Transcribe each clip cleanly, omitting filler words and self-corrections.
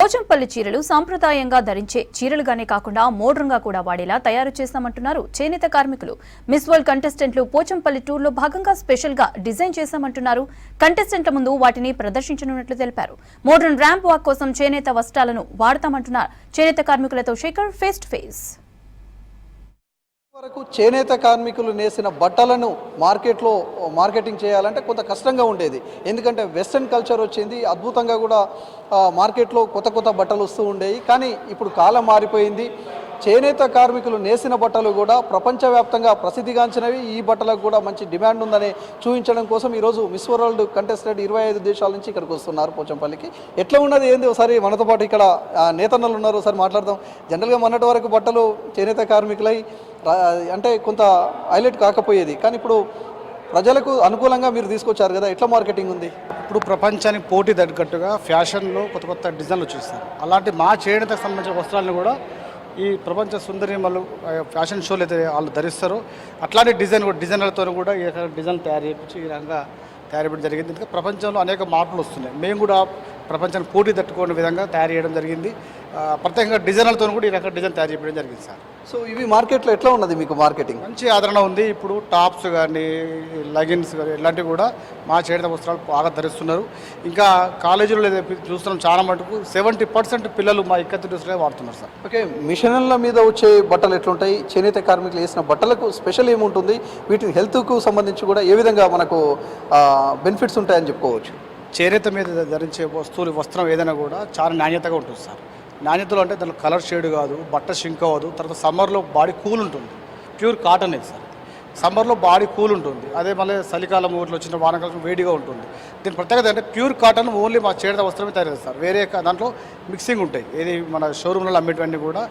పోచంపల్లి చీరలు సాంప్రదాయంగా ధరించే చీరలుగానే కాకుండా మోడ్రన్ గా కూడా వాడేలా తయారు చేస్తామంటున్నారు చేనేత కార్మికులు. మిస్ వరల్డ్ కంటెస్టెంట్లు పోచంపల్లి టూర్ లో భాగంగా స్పెషల్ గా డిజైన్ చేశామంటున్నారు. కంటెస్టెంట్ల ముందు వాటిని ప్రదర్శించనున్నట్లు తెలిపారు. మోడ్రన్ ర్యాంప్ వాక్ కోసం చేనేత వస్త్రాలను వాడతామంటున్నారు చేనేత కార్మికులతో శేఖర్ ఫేస్ టు ఫేస్. వరకు చేనేత కార్మికులు నేసిన బట్టలను మార్కెట్లో మార్కెటింగ్ చేయాలంటే కొంత కష్టంగా ఉండేది. ఎందుకంటే వెస్ట్రన్ కల్చర్ వచ్చింది, అద్భుతంగా కూడా మార్కెట్లో కొత్త కొత్త బట్టలు వస్తూ ఉండేవి. కానీ ఇప్పుడు కాలం మారిపోయింది. చేనేత కార్మికులు నేసిన బట్టలు కూడా ప్రపంచవ్యాప్తంగా ప్రసిద్ధిగాంచినవి. ఈ బట్టలకు కూడా మంచి డిమాండ్ ఉందని చూపించడం కోసం ఈరోజు మిస్ వరల్డ్ కంటెస్టెంట్ 25 దేశాల నుంచి ఇక్కడికి వస్తున్నారు పోచంపల్లికి. ఎట్లా ఉన్నది ఏంది ఒకసారి మనతో పాటు ఇక్కడ నేతన్నలు ఉన్నారు, ఒకసారి మాట్లాడదాం. జనరల్గా మొన్నటి వరకు బట్టలు చేనేత కార్మికులై అంటే కొంత హైలైట్ కాకపోయేది, కానీ ఇప్పుడు ప్రజలకు అనుకూలంగా మీరు తీసుకొచ్చారు కదా, ఎట్లా మార్కెటింగ్ ఉంది? ఇప్పుడు ప్రపంచానికి పోటీ తగ్గట్టుగా ఫ్యాషన్లో కొత్త కొత్త డిజైన్లు వచ్చేస్తారు. అలాంటి మా చేనేతకు సంబంధించిన వస్త్రాలను కూడా ఈ ప్రపంచ సుందరిమలు ఫ్యాషన్ షోలు అయితే వాళ్ళు ధరిస్తారో అట్లాంటి డిజైనర్లతో కూడా ఈ డిజైన్ తయారు చేయించి ఈ రకంగా తయారు చేయడం జరిగింది. ఇంకా ప్రపంచంలో అనేక మార్పులు వస్తున్నాయి. మేము కూడా ప్రపంచానికి పోటీ తట్టుకునే విధంగా తయారు చేయడం జరిగింది. ప్రత్యేకంగా డిజైనర్లతో కూడా ఈ రకంగా డిజైన్ తయారు చేయడం జరిగింది సార్. సో ఇవి మార్కెట్లో ఎట్లా ఉన్నది మీకు మార్కెటింగ్? మంచి ఆదరణ ఉంది. ఇప్పుడు టాప్స్ కానీ లెగిన్స్ కానీ ఇలాంటివి కూడా మా చేనేత వస్త్రాలు బాగా ధరిస్తున్నారు. ఇంకా కాలేజీలో చూస్తున్నాం, చాలా మటుకు 70% పిల్లలు మా ఇక్కత్తి డ్రెస్సులే వాడుతున్నారు సార్. ఓకే, మిషన్ల మీద వచ్చే బట్టలు ఎట్లుంటాయి? చేనేత కార్మికులు వేసిన బట్టలకు స్పెషల్ ఏముంటుంది? వీటి హెల్త్కు సంబంధించి కూడా ఏ విధంగా మనకు బెనిఫిట్స్ ఉంటాయని చెప్పుకోవచ్చు? చేనేత మీద ధరించే వస్త్రం ఏదైనా కూడా చాలా నాణ్యతగా ఉంటుంది సార్. నాణ్యతలో అంటే దాంట్లో కలర్ షేడ్ కాదు, బట్ట షింక్ అవ్వదు. తర్వాత సమ్మర్లో బాడీ కూల్ ఉంటుంది. ప్యూర్ కాటన్ ఇది సార్. సమ్మర్లో బాడీ కూల్ ఉంటుంది. అదే మళ్ళీ చలికాలం ఊర్లో వచ్చిన వానకాలం వేడిగా ఉంటుంది. దీని ప్రత్యేకత అంటే ప్యూర్ కాటన్ ఓన్లీ మా చేనేత వస్త్రమే తయారు చేస్తారు. వేరే దాంట్లో మిక్సింగ్ ఉంటాయి. ఏది మన షోరూమ్లలో అమ్మేటివన్నీ కూడా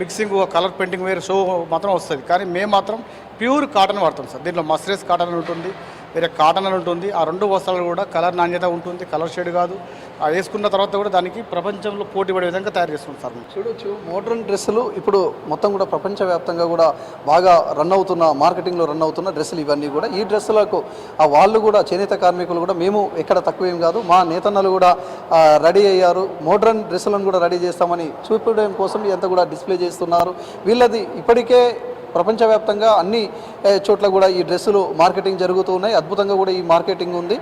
మిక్సింగ్, కలర్ పెయింటింగ్ వేరే షో మాత్రం వస్తుంది. కానీ మేము మాత్రం ప్యూర్ కాటన్ వాడతాం సార్. దీంట్లో మస్రెస్ కాటన్ అని ఉంటుంది, వేరే కాటన్ అని ఉంటుంది. ఆ రెండు వస్త్రాలు కూడా కలర్ నాణ్యత ఉంటుంది, కలర్ షేడ్ కాదు. వేసుకున్న తర్వాత కూడా దానికి ప్రపంచంలో పోటీ పడే విధంగా తయారు చేసుకుంటారు సార్. చూడొచ్చు, మోడ్రన్ డ్రెస్సులు ఇప్పుడు మొత్తం కూడా ప్రపంచవ్యాప్తంగా కూడా బాగా రన్ అవుతున్న, మార్కెటింగ్లో రన్ అవుతున్న డ్రెస్సులు ఇవన్నీ కూడా. ఈ డ్రెస్సులకు వాళ్ళు కూడా చేనేత కార్మికులు కూడా మేము ఎక్కడ తక్కువేం కాదు, మా నేతన్నలు కూడా రెడీ అయ్యారు. మోడ్రన్ డ్రెస్సులను కూడా రెడీ చేస్తామని చూపించడం కోసం ఇదంతా కూడా డిస్ప్లే చేస్తున్నారు. వీళ్ళది ఇప్పటికే ప్రపంచవ్యాప్తంగా అన్ని చోట్ల కూడా ఈ డ్రెస్సులు మార్కెటింగ్ జరుగుతూ ఉన్నాయి. అద్భుతంగా కూడా ఈ మార్కెటింగ్ ఉంది.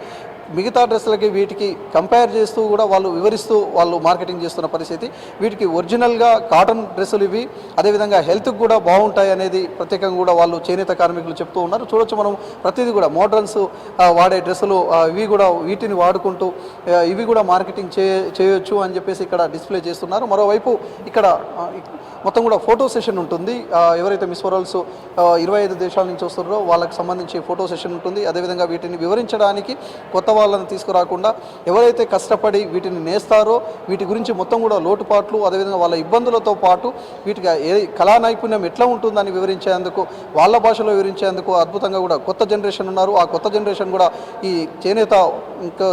మిగతా డ్రెస్సులకి వీటికి కంపేర్ చేస్తూ కూడా వాళ్ళు వివరిస్తూ వాళ్ళు మార్కెటింగ్ చేస్తున్న పరిస్థితి. వీటికి ఒరిజినల్గా కాటన్ డ్రెస్సులు ఇవి, అదేవిధంగా హెల్త్కి కూడా బాగుంటాయి అనేది ప్రత్యేకంగా కూడా వాళ్ళు చేనేత కార్మికులు చెప్తూ ఉన్నారు. చూడొచ్చు మనం ప్రతిదీ కూడా మోడ్రన్స్ వాడే డ్రెస్సులు ఇవి కూడా, వీటిని వాడుకుంటూ ఇవి కూడా మార్కెటింగ్ చేయొచ్చు అని చెప్పేసి ఇక్కడ డిస్ప్లే చేస్తున్నారు. మరోవైపు ఇక్కడ మొత్తం కూడా ఫోటో సెషన్ ఉంటుంది. ఎవరైతే మిస్ వరల్డ్స్ 25 దేశాల నుంచి వస్తున్నారో వాళ్ళకి సంబంధించి ఫోటో సెషన్ ఉంటుంది. అదేవిధంగా వీటిని వివరించడానికి కొత్త వాళ్ళని తీసుకురాకుండా ఎవరైతే కష్టపడి వీటిని నేస్తారో వీటి గురించి మొత్తం కూడా లోటుపాట్లు, అదేవిధంగా వాళ్ళ ఇబ్బందులతో పాటు వీటికి కళా నైపుణ్యం ఎట్లా ఉంటుందని వివరించేందుకు, వాళ్ళ భాషలో వివరించేందుకు అద్భుతంగా కూడా కొత్త జనరేషన్ ఉన్నారు. ఆ కొత్త జనరేషన్ కూడా ఈ చేనేత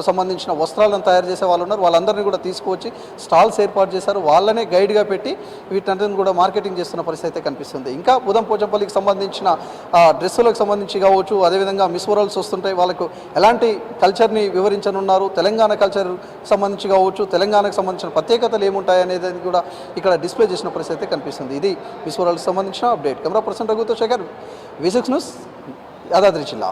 సంబంధించిన వస్త్రాలను తయారు చేసే వాళ్ళు ఉన్నారు. వాళ్ళందరినీ కూడా తీసుకువచ్చి స్టాల్స్ ఏర్పాటు చేశారు. వాళ్ళనే గైడ్గా పెట్టి వీటన్నిటిని కూడా మార్కెటింగ్ చేస్తున్న పరిస్థితి అయితే కనిపిస్తుంది. ఇంకా ఉదం పోచంపల్లికి సంబంధించిన డ్రెస్సులకు సంబంధించి కావచ్చు, అదేవిధంగా మిస్ వరల్డ్స్ వస్తుంటాయి, వాళ్ళకు ఎలాంటి కల్చర్ని వివరించనున్నారు, తెలంగాణ కల్చర్ సంబంధించి కావచ్చు, తెలంగాణకు సంబంధించిన ప్రత్యేకతలు ఏముంటాయి అనేది కూడా ఇక్కడ డిస్ప్లే చేసిన పరిస్థితి అయితే కనిపిస్తుంది. ఇది మిస్ వరల్డ్కి సంబంధించిన అప్డేట్. కెమెరా పర్సన్ రఘుతో శేఖర్, V6 న్యూస్, యాదాద్రి జిల్లా.